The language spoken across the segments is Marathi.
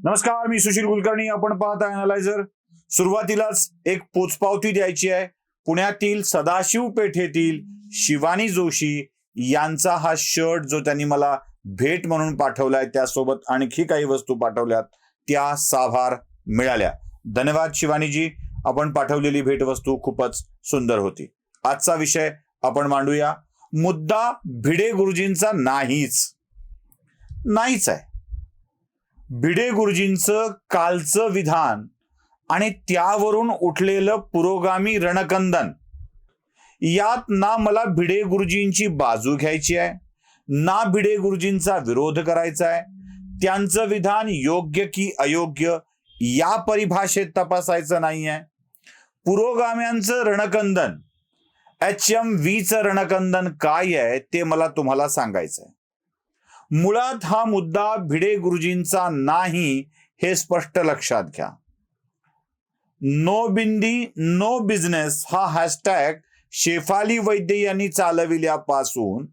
नमस्कार, मी सुशील कुलकर्णी. आपण पाहता अॅनालायझर. सुरुवातीलाच एक पोचपावती द्यायची आहे. पुण्यातील सदाशिव पेठेतील शिवानी जोशी यांचा हा शर्ट जो त्यांनी मला भेट म्हणून पाठवलाय, त्यासोबत आणखी काही वस्तू पाठवल्यात, त्या साभार मिळाल्या. धन्यवाद शिवानीजी. आपण पाठवलेली भेटवस्तू खूपच सुंदर होती. आजचा विषय आपण मांडूया. मुद्दा भिडे गुरुजींचा नाहीच आहे. भिडे गुरुजींचं कालचं विधान आणि त्यावरून उठलेलं पुरोगामी रणकंदन, यात ना मला भिडे गुरुजींची बाजू घ्यायची आहे, ना भिडे गुरुजींचा विरोध करायचा आहे. त्यांचं विधान योग्य की अयोग्य या परिभाषेत तपासायचं नाहीये. पुरोगाम्यांचं रणकंदन, HMVचं रणकंदन काय आहे ते मला तुम्हाला सांगायचंय. मुळात हा मुद्दा भिडे गुरुजींचा नाही हे स्पष्ट लक्षात घ्या. नो बिंदी नो बिझनेस हा हॅशटॅग शेफाली वैद्य यांनी चालविल्यापासून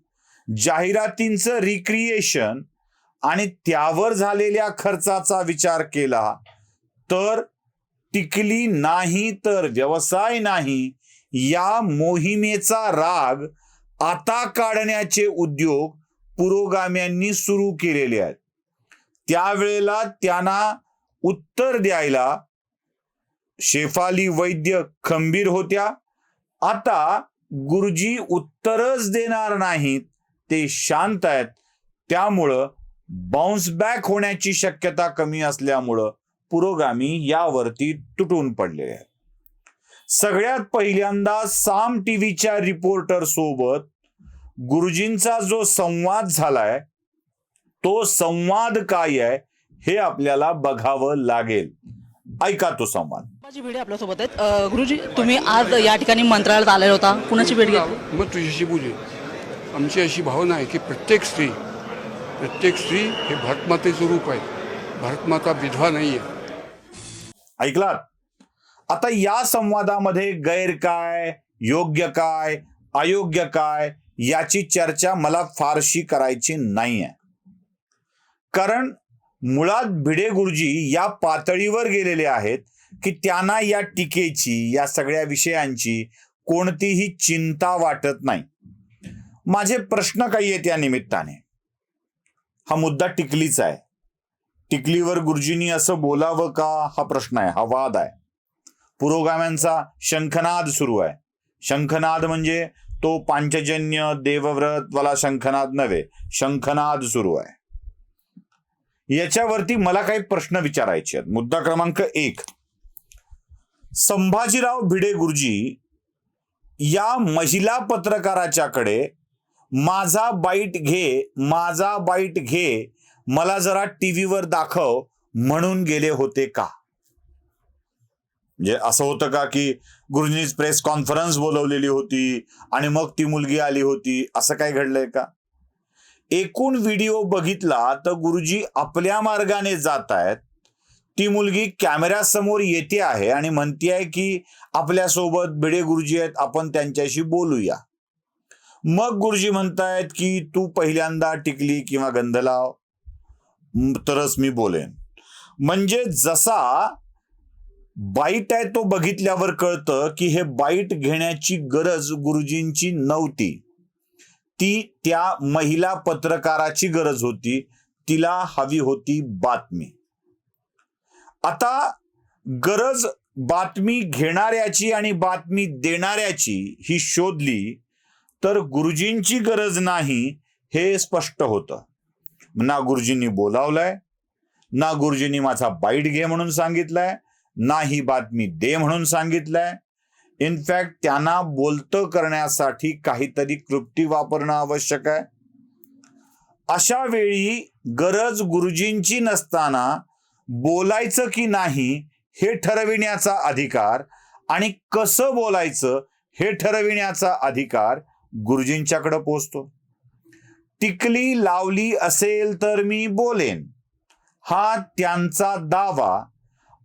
जाहिरातींचं रिक्रिएशन आणि त्यावर झालेल्या खर्चाचा विचार केला तर टिकली नाही तर व्यवसाय नाही या मोहिमेचा राग आता काढण्याचे उद्योग पुरोगाम्यांनी सुरू केलेले आहेत. त्यावेळेला त्यांना उत्तर द्यायला शेफाली वैद्य खंबीर होत्या. आता गुरुजी उत्तरच देणार नाहीत, ते शांत आहेत. त्यामुळं बाउन्स बॅक होण्याची शक्यता कमी असल्यामुळं पुरोगामी यावरती तुटून पडलेले आहेत. सगळ्यात पहिल्यांदा साम टीव्हीच्या रिपोर्टर सोबत गुरुजींचा जो संवाद झालाय, तो संवाद काय आहे हे आपल्याला बघावं लागेल. ऐका तो संवाद. माझी भेट आपल्यासोबत आहेत. गुरुजी, तुम्ही आज या ठिकाणी मंत्रालयात आलेला होता, कुणाची भेट घेतली? मग तुझ्याशी बोलू. आमची अशी भावना आहे की प्रत्येक स्त्री हे भारतमातेचं रूप आहे. भारतमाता विधवा नाही आहे. ऐकलात? आता या संवादामध्ये गैर काय, योग्य काय, अयोग्य काय याची चर्चा मला फारशी करायची नाहीये. कारण मुळात भिडे गुरुजी या पातळीवर गेलेले आहेत की त्यांना या टीकेची, या सगळ्या विषयांची कोणतीही चिंता वाटत नाही. माझे प्रश्न काही आहेत या निमित्ताने. हा मुद्दा टिकलीचा आहे. टिकलीवर गुरुजींनी असं बोलावं का हा प्रश्न आहे, हा वाद आहे. पुरोगाम्यांचा शंखनाद सुरू आहे. शंखनाद म्हणजे तो पांचजन्य देवव्रत वाला शंखनाद नव्हे, शंखनाद सुरू आहे. याच्यावरती मला काही प्रश्न विचारायचे आहेत. मुद्दा क्रमांक 1, संभाजीराव भिडे गुरुजी या महिला पत्रकाराच्याकडे माझा बाईट घे, मला जरा टीव्हीवर दाखव म्हणून गेले होते का? म्हणजे असं होतं का की गुरुजींनी प्रेस कॉन्फरन्स बोलवलेली होती आणि मग ती मुलगी आली होती, असं काय घडलंय का? एकूण व्हिडिओ बघितला तर गुरुजी आपल्या मार्गाने जात आहेत. ती मुलगी कॅमेऱ्यासमोर येते आहे आणि म्हणते आहे की आपल्यासोबत भिडे गुरुजी आहेत, आपण त्यांच्याशी बोलूया. मग गुरुजी म्हणतायत की तू पहिल्यांदा टिकली किंवा गंध लाव तरच मी बोलेन. म्हणजे जसा बाईट आहे तो बघितल्यावर कळतं की हे बाईट घेण्याची गरज गुरुजींची नव्हती. ती त्या महिला पत्रकाराची गरज होती. तिला हवी होती बातमी. आता गरज बातमी घेणाऱ्याची आणि बातमी देणाऱ्याची ही शोधली तर गुरुजींची गरज नाही हे स्पष्ट होतं. ना गुरुजींनी बोलावलंय, ना गुरुजींनी माझा बाईट घे म्हणून सांगितलंय, ना ही बातमी दे म्हणून सांगितलंय. इनफॅक्ट त्यांना बोलतं करण्यासाठी काहीतरी क्लृप्ती वापरणं आवश्यक आहे. अशा वेळी गरज गुरुजींची नसताना बोलायचं की नाही हे ठरविण्याचा अधिकार आणि कसं बोलायचं हे ठरविण्याचा अधिकार गुरुजींच्याकडे पोहोचतो. टिकली लावली असेल तर मी बोलेन हा त्यांचा दावा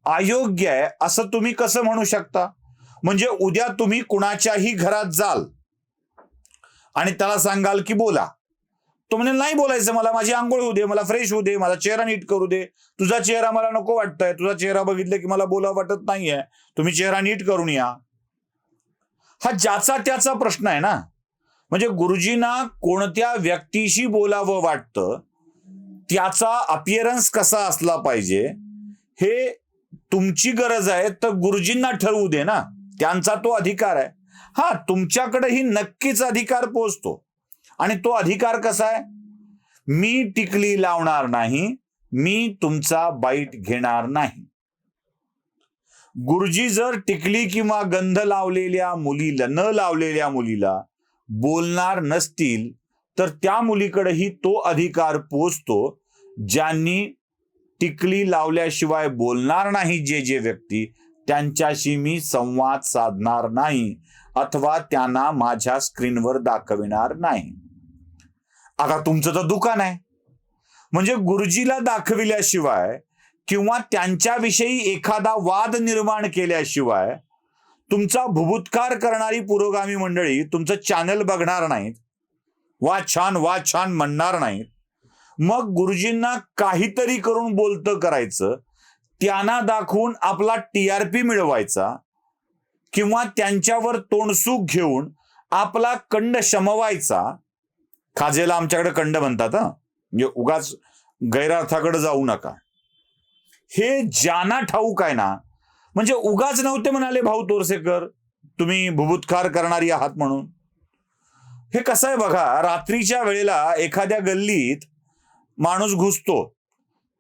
अयोग्य आहे असं तुम्ही कसं म्हणू शकता? म्हणजे उद्या तुम्ही कुणाच्याही घरात जाल आणि त्याला सांगाल की बोला, तो म्हणजे नाही बोलायचं, मला माझी आंघोळ होऊ दे, मला फ्रेश होऊ दे, माझा चेहरा नीट करू दे, तुझा चेहरा मला नको वाटतंय, तुझा चेहरा बघितलं की मला बोलावं वाटत नाहीये, तुम्ही चेहरा नीट करून या. हा ज्याचा त्याचा प्रश्न आहे ना. म्हणजे गुरुजींना कोणत्या व्यक्तीशी बोलावं वाटतं, त्याचा अपिअरन्स कसा असला पाहिजे हे तुमची गरज आहे, तर गुरुजींना ठरवू दे ना, त्यांचा तो अधिकार आहे. हा, तुमच्याकडेही नक्कीच अधिकार पोहोचतो. आणि तो अधिकार कसा आहे? मी टिकली लावणार नाही, मी तुमचा बाईट घेणार नाही. गुरुजी जर टिकली किंवा गंध लावलेल्या मुलीला, न लावलेल्या मुलीला बोलणार नसतील, तर त्या मुलीकडेही तो अधिकार पोचतो. ज्यांनी टिकली लावल्याशिवाय बोलणार नाही जे जे व्यक्ती, त्यांच्याशी मी संवाद साधणार नाही अथवा त्यांना माझ्या स्क्रीनवर दाखविणार नाही. आता तुमचं तर दुकान आहे, म्हणजे गुरुजीला दाखविल्याशिवाय किंवा त्यांच्याविषयी एखादा वाद निर्माण केल्याशिवाय तुमचा भुभुत्कार करणारी पुरोगामी मंडळी तुमचं चॅनल बघणार नाहीत, वा छान म्हणणार नाहीत. मग गुरुजींना काहीतरी करून बोलतं करायचं, त्यांना दाखवून आपला TRP मिळवायचा किंवा त्यांच्यावर तोंडसूक घेऊन आपला कंड शमवायचा. खाजेला आमच्याकडे कंड म्हणतात, म्हणजे उगाच गैरार्थाकडे जाऊ नका. हे ज्यांना ठाऊक आहे ना, म्हणजे उगाच नव्हते म्हणाले भाऊ तोरसेकर तुम्ही भुभुत्कार करणारी आहात म्हणून. हे कसं आहे बघा, रात्रीच्या वेळेला एखाद्या गल्लीत माणूस घुसतो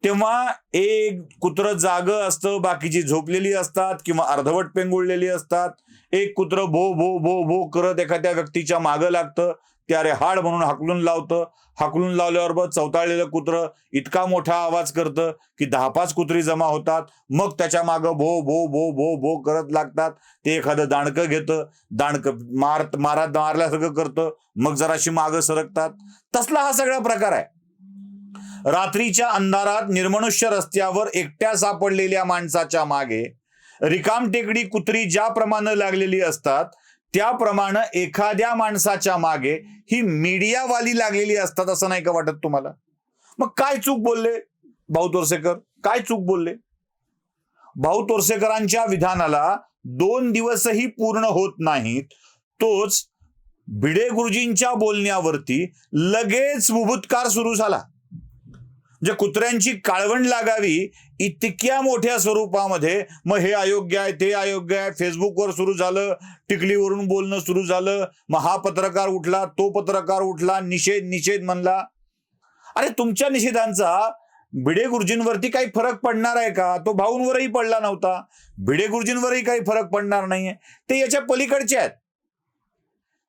तेव्हा एक कुत्रं जागं असतं, बाकीची झोपलेली असतात किंवा अर्धवट पेंगुळलेली असतात. एक कुत्रं भो भो भो भो करत एखाद्या व्यक्तीच्या मागं लागतं, त्यारे हाड म्हणून हाकलून लावतं. हाकलून लावल्यावर चवताळलेलं कुत्रं इतका मोठा आवाज करतं की 10-5 कुत्री जमा होतात. मग त्याच्या मागं भो भो भो भो भो करत लागतात. ते एखादं दाणकं घेतं, दाणकं मारल्यासारखं करतं, मग जराशी मागं सरकतात. तसला हा सगळा प्रकार आहे. रात्रीच्या अंधारात निर्मनुष्य रस्त्यावर एकट्या सापडलेल्या माणसाच्या मागे रिकाम टेकडी कुत्री ज्याप्रमाणे लागलेली असतात, त्याप्रमाणे एखाद्या माणसाच्या मागे ही मीडियावाली लागलेली असतात. असं नाही का वाटत तुम्हाला? मग काय चूक बोलले भाऊ तोरसेकर? काय चूक बोलले? भाऊ तोरसेकरांच्या विधानाला 2 दिवसही पूर्ण होत नाहीत, तोच भिडे गुरुजींच्या बोलण्यावरती लगेच भुभुत्कार सुरू झाला. म्हणजे कुत्र्यांची काळवंड लागावी इतक्या मोठ्या स्वरूपामध्ये मग हे अयोग्य आहे, ते अयोग्य आहे, फेसबुकवर सुरू झालं, टिकलीवरून बोलणं सुरू झालं. मग हा पत्रकार उठला, तो पत्रकार उठला, निषेध म्हणला. अरे तुमच्या निषेधांचा भिडे गुरुजींवरती काही फरक पडणार आहे का? तो भाऊंवरही पडला नव्हता, भिडे गुरुजींवरही काही फरक पडणार नाहीये. ते याच्या पलीकडचे आहेत.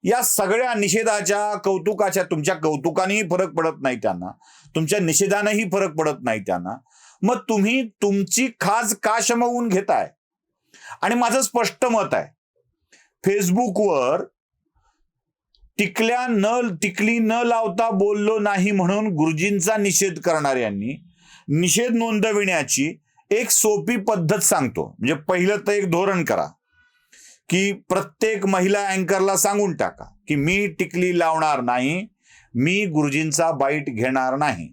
या सगळ्या निषेधाच्या, कौतुकाच्या, तुमच्या कौतुकानेही फरक पडत नाही त्यांना, तुमच्या निषेधानेही फरक पडत नाही त्यांना. मग तुम्ही तुमची खाज का शमवून घेताय? आणि माझं स्पष्ट मत आहे, फेसबुकवर टिकली न लावता बोललो नाही म्हणून गुरुजींचा निषेध करणाऱ्यांनी निषेध नोंदविण्याची एक सोपी पद्धत सांगतो. म्हणजे पहिलं तर एक धोरण करा की प्रत्येक महिला अँकरला सांगून टाका की मी टिकली लावणार नाही, मी गुरुजींचा बाईट घेणार नाही.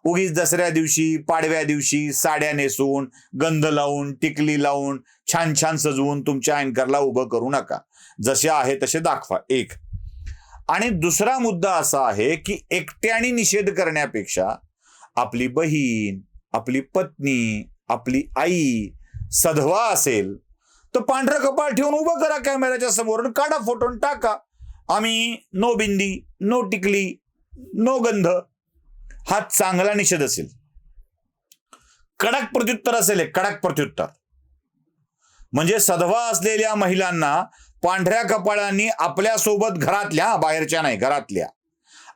उगीच दसऱ्या दिवशी, पाडव्या दिवशी साड्या नेसून, गंध लावून, टिकली लावून, छान छान सजवून तुमच्या अँकरला उभं करू नका. जसे आहे तसे दाखवा. एक. आणि दुसरा मुद्दा असा आहे की एकट्याने निषेध करण्यापेक्षा आपली बहीण, आपली पत्नी, आपली आई, सधवा असेल तर पांढरं कपाळ ठेवून उभं करा कॅमेऱ्याच्या समोर, काढा फोटो टाका. आम्ही नो बिंदी, नो टिकली, नो गंध. हा चांगला निषेध असेल, कडक प्रत्युत्तर असेल, कडक प्रत्युत्तर. म्हणजे सधवा असलेल्या महिलांना पांढऱ्या कपाळांनी आपल्यासोबत, घरातल्या, बाहेरच्या नाही, घरातल्या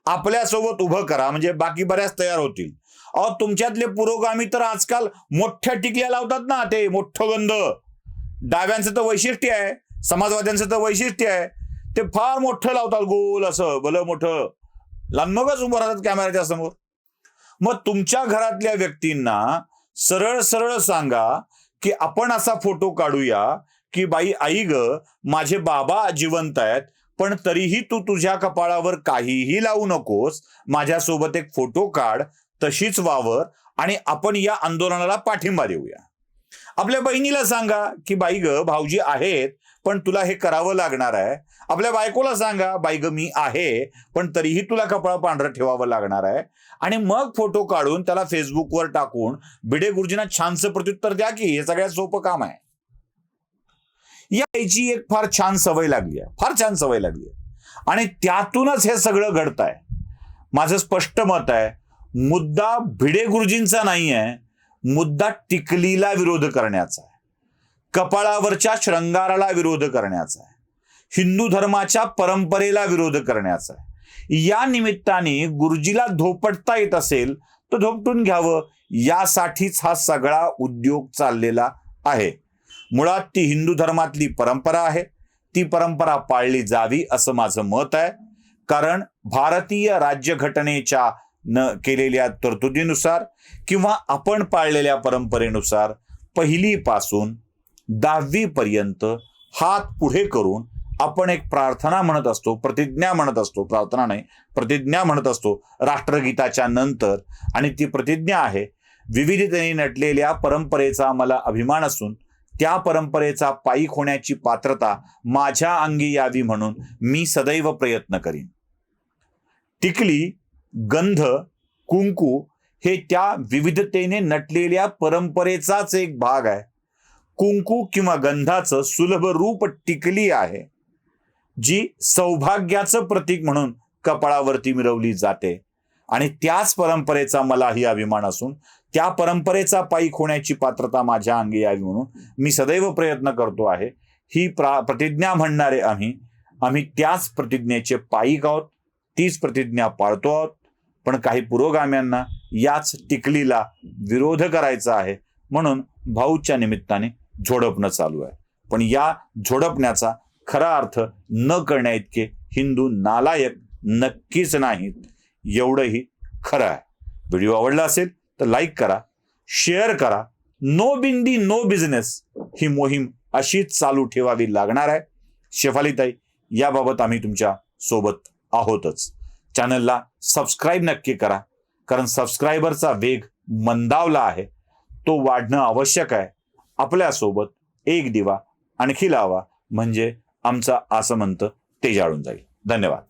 आपल्यासोबत उभं करा, म्हणजे बाकी बऱ्याच तयार होतील. अहो तुमच्यातले पुरोगामी तर आजकाल मोठ्या टिकल्या लावतात ना, ते मोठं गंध. डाव्यांचं तर वैशिष्ट्य आहे, समाजवाद्यांचं तर वैशिष्ट्य आहे, ते फार मोठं लावतात, गोल असं भलं मोठं, मगच उभं राहतात कॅमेऱ्याच्या समोर. मग तुमच्या घरातल्या व्यक्तींना सरळ सरळ सांगा की आपण असा फोटो काढूया की बाई, आई ग, माझे बाबा जिवंत आहेत पण तरीही तू तुझ्या कपाळावर काहीही लावू नकोस, माझ्यासोबत एक फोटो काढ, तशीच वावर आणि आपण या आंदोलनाला पाठिंबा देऊया. आपल्या बहिणीला सांगा की बाई ग भाऊजी आहेत पण तुला हे करावं लागणार आहे. आपल्या बायकोला सांगा बाई ग मी आहे पण तरीही तुला कपाळ पांढरं ठेवावं लागणार आहे. आणि मग फोटो काढून त्याला फेसबुकवर टाकून भिडे गुरुजींना छानसं प्रत्युत्तर द्या की हे सगळ्यात सोपं काम आहे. याची एक फार छान सवय लागली आहे, फार छान सवय लागली आहे आणि त्यातूनच हे सगळं घडत आहे. माझं स्पष्ट मत आहे, मुद्दा भिडे गुरुजींचा नाही आहे, मुद्दा टिकलीला विरोध करण्याचा आहे, कपाळावरच्या श्रंगाराला विरोध करण्याचा आहे, हिंदू धर्माच्या परंपरेला विरोध करण्याचा आहे. या निमित्ताने गुरुजीला धोपटता येत असेल तर धोपटून घ्यावं, यासाठीच हा सगळा उद्योग चाललेला आहे. मुळात ती हिंदू धर्मातली परंपरा आहे, ती परंपरा पाळली जावी असं माझं मत आहे. कारण भारतीय राज्यघटनेच्या केलेल्या तरतुदीनुसार किंवा आपण पाळलेल्या परंपरेनुसार 1ली पासून 10वी पर्यंत हात पुढे करून आपण एक प्रार्थना म्हणत असतो, प्रतिज्ञा म्हणत असतो, प्रार्थना नाही प्रतिज्ञा म्हणत असतो राष्ट्रगीताच्या नंतर. आणि ती प्रतिज्ञा आहे, विविधतेने नटलेल्या परंपरेचा मला अभिमान असून त्या परंपरेचा पायीक होण्याची पात्रता माझ्या अंगी यावी म्हणून मी सदैव प्रयत्न करीन. टिकली, गंध, कुंकू हे त्या विविधतेने नटलेल्या परंपरेचाच एक भाग आहे. कुंकू किंवा गंधाचं सुलभ रूप टिकली आहे, जी सौभाग्याचं प्रतीक म्हणून कपाळावरती मिरवली जाते. आणि त्याच परंपरेचा मलाही अभिमान असून त्या परंपरेचा पायीक होण्याची पात्रता माझ्या अंगी यावी म्हणून मी सदैव प्रयत्न करतो आहे. ही प्रतिज्ञा म्हणणारे आम्ही त्याच प्रतिज्ञेचे पायीक आहोत, तीच प्रतिज्ञा पाळतो आहोत. पण काही पुरोगाम्यांना याच टिकलीला विरोध करायचा आहे म्हणून भाऊच्या निमित्ताने झोडपणं चालू आहे. पण या झोडपण्याचा खरा अर्थ न करण्या इतके हिंदू नालायक नक्कीच नाहीत, एवढंही खरं आहे. व्हिडिओ आवडला असेल तर लाईक करा, शेअर करा. नो बिंदी नो बिझनेस ही मोहीम अशीच चालू ठेवावी लागणार आहे. शेफालीताई, याबाबत आम्ही तुमच्या सोबत आहोतच. चॅनलला सबस्क्राईब नक्की करा, कारण सबस्क्रायबरचा वेग मंदावला आहे, तो वाढणं आवश्यक आहे. आपल्यासोबत एक दिवा आणखी लावा, म्हणजे आमचा आसमंत तेजाळून जाईल. धन्यवाद.